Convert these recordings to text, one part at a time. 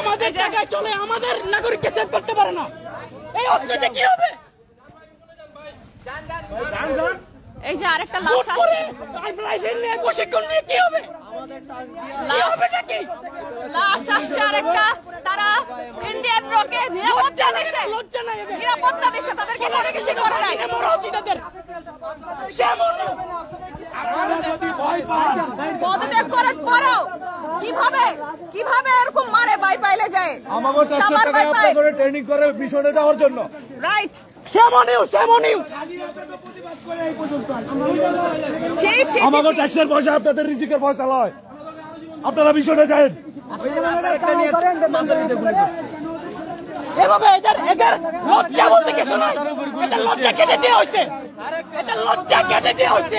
আমাদের জায়গায় চলে আমাদের নাগরিককে সেভ করতে পারে না, এই অস্ত্রটা কি হবে? এই যে আরেকটা লাশ আসছে, প্রশিক্ষণ নিয়ে কি হবে? লাশ আসছে আরেকটা। তারা ইন্ডিয়ান রকে নিরাপত্তা দিচ্ছে, নিরাপত্তা দিচ্ছে, তাদেরকে কোনো কিছু করে নাই। পদত্যাগ করার পরেও কিভাবে এরকম মারে বাই পাইলে যায়? আমাদের ট্যাক্সের টাকা আপনারা করে ট্রেনিং করে মিশনে যাওয়ার জন্য। রাইট। আমাদের ট্যাক্সের পয়সা আপনাদের রিজিকের পয়সা লয়, আপনারা মিশনে যান। এভাবে এদের লজ্জা বলতে কিছু নাই, এটা লজ্জা কেটে দেওয়া হয়েছে, এটা লজ্জা কেটে দেওয়া হয়েছে।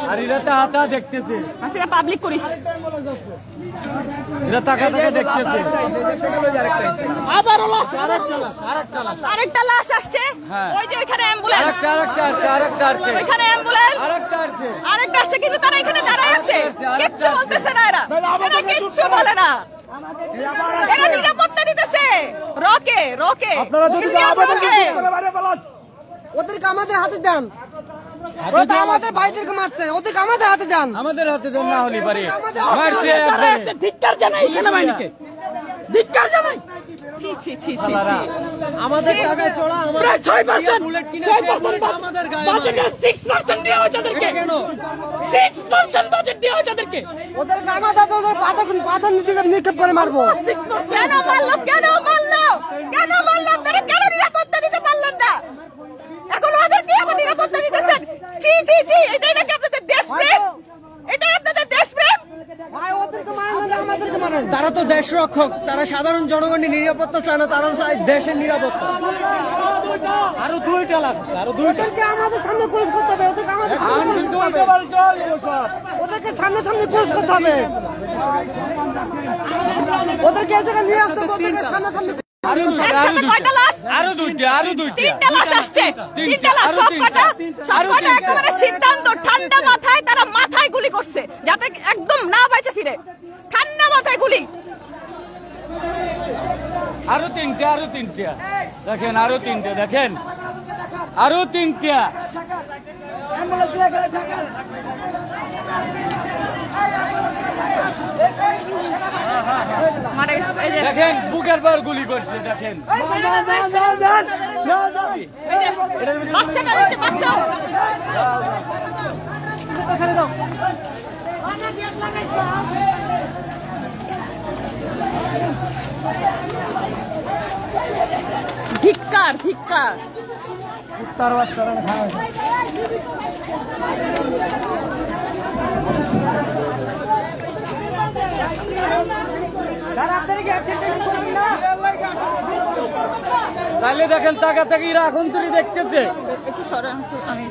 আর এরা টাকা দেখতেছে, আসলে পাবলিক করিস, এরা টাকা দেখতেছে। আবারও লাশ, আরেকটা লাশ আসছে। ওই যে ওইখানে অ্যাম্বুলেন্স, ওইখানে অ্যাম্বুলেন্স, আরেকটা আসছে, কিন্তু তারা এখানে দাঁড়ায় আছে, কিচ্ছু বলতেছে না। এরা কিচ্ছু বলে না, এরা নিরাপত্তা দিতেছে। রকে ওদেরকে আমাদের হাতে দেন, আমাদের ভাইদেরকে মারছে, ওদেরকে আমাদের হাতে দেন, আমাদের হাতে দেন, না হলে পারে ধিক্কার জানাই সেনাবাহিনীকে, ধিক্কার জানাই। আমাদের টাকায় চড়া প্রায় 6% বাজেটের 6% দেওয়া হয় তাদেরকে, 6% বাজেট দেওয়া হয় তাদেরকে। ওদেরকে আমাদের পাথর নিক্ষেপ করে মারবো। কেন মারলো? আপনারা কেন নিরাপত্তা দিতে পারলেন না? এখন ওদের কি আবার নিরাপত্তা দিতেছেন? এটাই নাকি আপনাদের দেশপ্রেম? এটাই আপনাদের দেশপ্রেম? তারা তো দেশ রক্ষক, তারা সাধারণ জনগণের নিরাপত্তা চায় না, তারা চায় দেশের নিরাপত্তা। আরো দুইটা লাগছে, আমাদের সামনে ক্রস করতে হবে, ওদেরকে সামনে ক্রস করতে হবে, ওদেরকে এই জায়গায় নিয়ে আসতে হবে, ওদেরকে সামনে সিদ্ধান্ত ঠান্ডা মাথায়, তারা মাথায় গুলি করছে যাতে একদম না বাইচে ফিরে, ঠান্ডা মাথায় গুলি। আরো তিনটা দেখেন, আরো তিনটা দেখেন, আরো তিনটা। দেখেন বুকের পর গুলি করছে, দেখেন ধিক্কার। তাহলে দেখেন টাকা থেকে এখন তুই দেখতেছে। একটু সরেন, আমি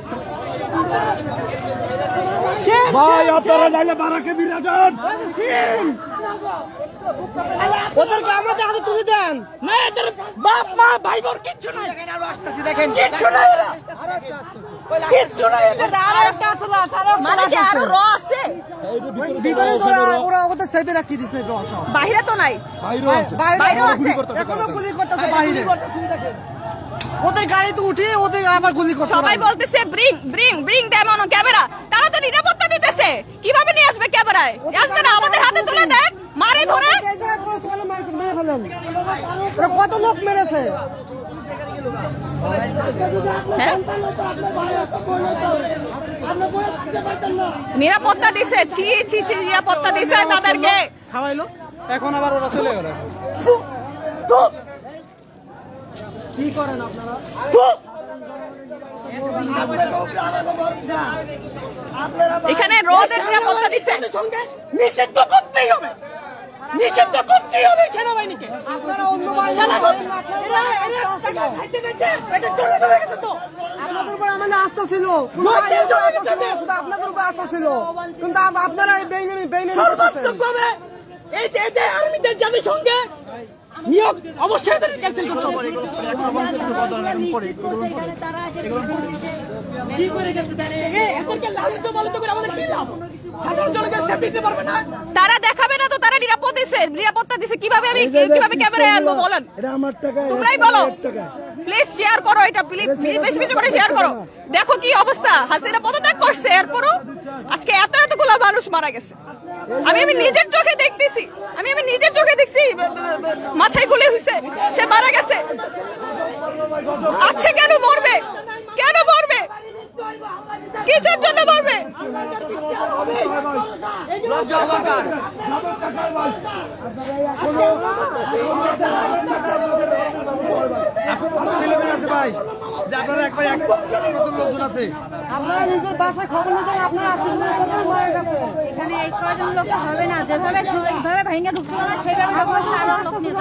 ভাই আপনারা নাইলে বারাকে বিরাজন, ওদেরকে আমাদের হাতে তুলে দেন। না এদের বাপ মা ভাই বোন কিচ্ছু নাই, দেখেন কিচ্ছু নাই, কিচ্ছু নাই। মানে যে আরো আছে ভিতরে, ওরা ওদের সেভে রাখি দিছে, বাইরে তো নাই, বাইরেও আছে, এখনো গুলি করতেছে বাইরে। ওদের গাড়িতে উঠে ওদের আবার গুলি করছে। সবাই বলতেছে ব্রিং দ্যাম অন ক্যামেরা। তারা তো নিরাপত্তা দিতেছে, কিভাবে নিয়ে আসবে ক্যামেরায়? আসবে না, আমাদের হাতে তুলে দেয়, মারে ধরে। কত লোক মেরেছে? নিরাপত্তা দিছে, নিরাপত্তা দিছে তাদেরকে। খাওয়াইলো, এখন আবার ওরা চলে গেল। কি করেন আপনারা? এখানে রোদের নিরাপত্তা দিচ্ছে, নিষিদ্ধ করতেই হবে, সেনাবাহিনীকে। আপনাদের উপর আমাদের আস্থা ছিল, শুধু আপনাদের উপর আস্থা ছিল, কিন্তু আপনারা সর্বাত্মকভাবে এই আর্মিদের জাতিসংঘে নিয়োগ অবশ্যই ক্যান্সেল করতে হবে। তারা দেখাবে না তো, তারা নিরাপদে নিরাপত্তা দিছে, কিভাবে আমি কিভাবে ক্যামেরায় আনবো বলেন? তোমরাই বলো। প্লিজ শেয়ার করো এটা, প্লিজ বেশি বেশি করে শেয়ার করো। দেখো কি অবস্থা, হাসিনা পদত্যাগ করছে, এরপরও আজকে এতগুলো মানুষ মারা গেছে। আমি নিজের চোখে দেখতেছি, আমি নিজের চোখে দেখছি, মাথায় গুলি হয়েছে, সে মারা গেছে। আচ্ছা কেন মরবে, কেন মরবে, কিসের জন্য মরবে? আপনারা নিজের বাসায় খবর নিতেন, আপনারা এখানে এই কয়জন লোক হবে না, যেভাবে ভেঙে ঢুকছিল না সেভাবে আরো লোক নিয়ে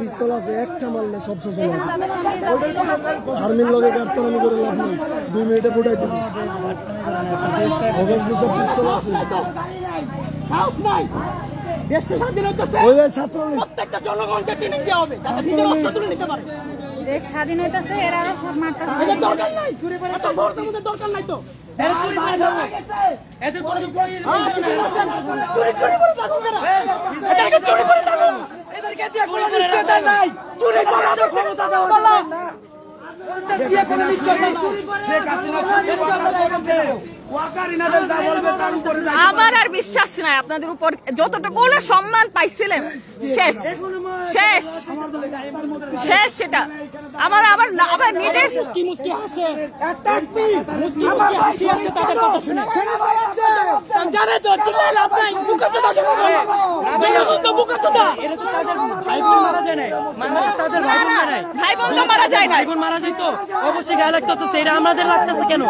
পিস্তল আছে, একটা মারলে সব শেষ হয়ে যাবে। আর্মির লগে গাড়তারামি করে লাভ নেই, 2 মিনিটে ফুটাই দেবে। অবশ্যই সব পিস্তল আছে। সাহস নাই, দেশে স্বাধীন হইতেছে, ওই যে ছাত্রলীগ প্রত্যেকটা জনগণকে ট্রেনিং দেওয়া হবে যাতে নিজের অস্ত্র তুলে নিতে পারে। দেশ স্বাধীন হইতেছে, এরা আরো সব মারতে এদের দরকার নাই, এত ভোটের মধ্যে দরকার নাই তো। চুরি করে থাকুক এরা। এদেরকে চুরি করে থাকুক, এদেরকে দিয়ে কোনো নিশ্চয়তা নাই। চুরি করার ক্ষমতা দেওয়া যাবে না। দিয়ে কোনো নিশ্চয়তা নাই। আমার আর বিশ্বাস নাই আপনাদের উপর, যতটুকু সম্মান পাইছিলেন শেষ শেষ শেষ। সেটা আমার আবার নিজের মুস্কি মুস্কি হাসে, মুস্কি মুস্কি হাসি আসে তাদের কথা শুনে। জানে তো চিল্লাই লাভ নাই, বুকাচোদা জনগণ তো বুকাচোদা। এরা তো তাদের ভাই বোন মারা যায় না, তাদের ভাই বোন মারা যায়, ভাই বোন তো মারা যায় না, ভাই বোন মারা যায় তো অবশ্যই গায়ে লাগতেছে। এটা আমাদের লাগতেছে কেন?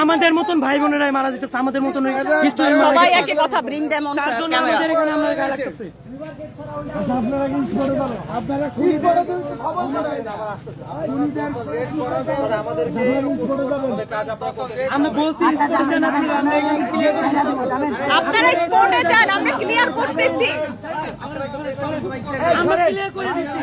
আমাদের মতন ভাই বোনেরাই মারা যেতেছে, আমাদের মতন হিস্টোরি মারা সবাই যেতেছে। একই কথা, ব্রিং দেম অন তার জন্য ক্যামেরা। আমাদের এখানে আমরা গায়ে লাগতেছে। আপনারা খুব বড় খবর আমরা বলছি আপনারা স্পটে যান, আমরা ক্লিয়ার করতেছি। আমরা ক্লিয়ার করে দিচ্ছি।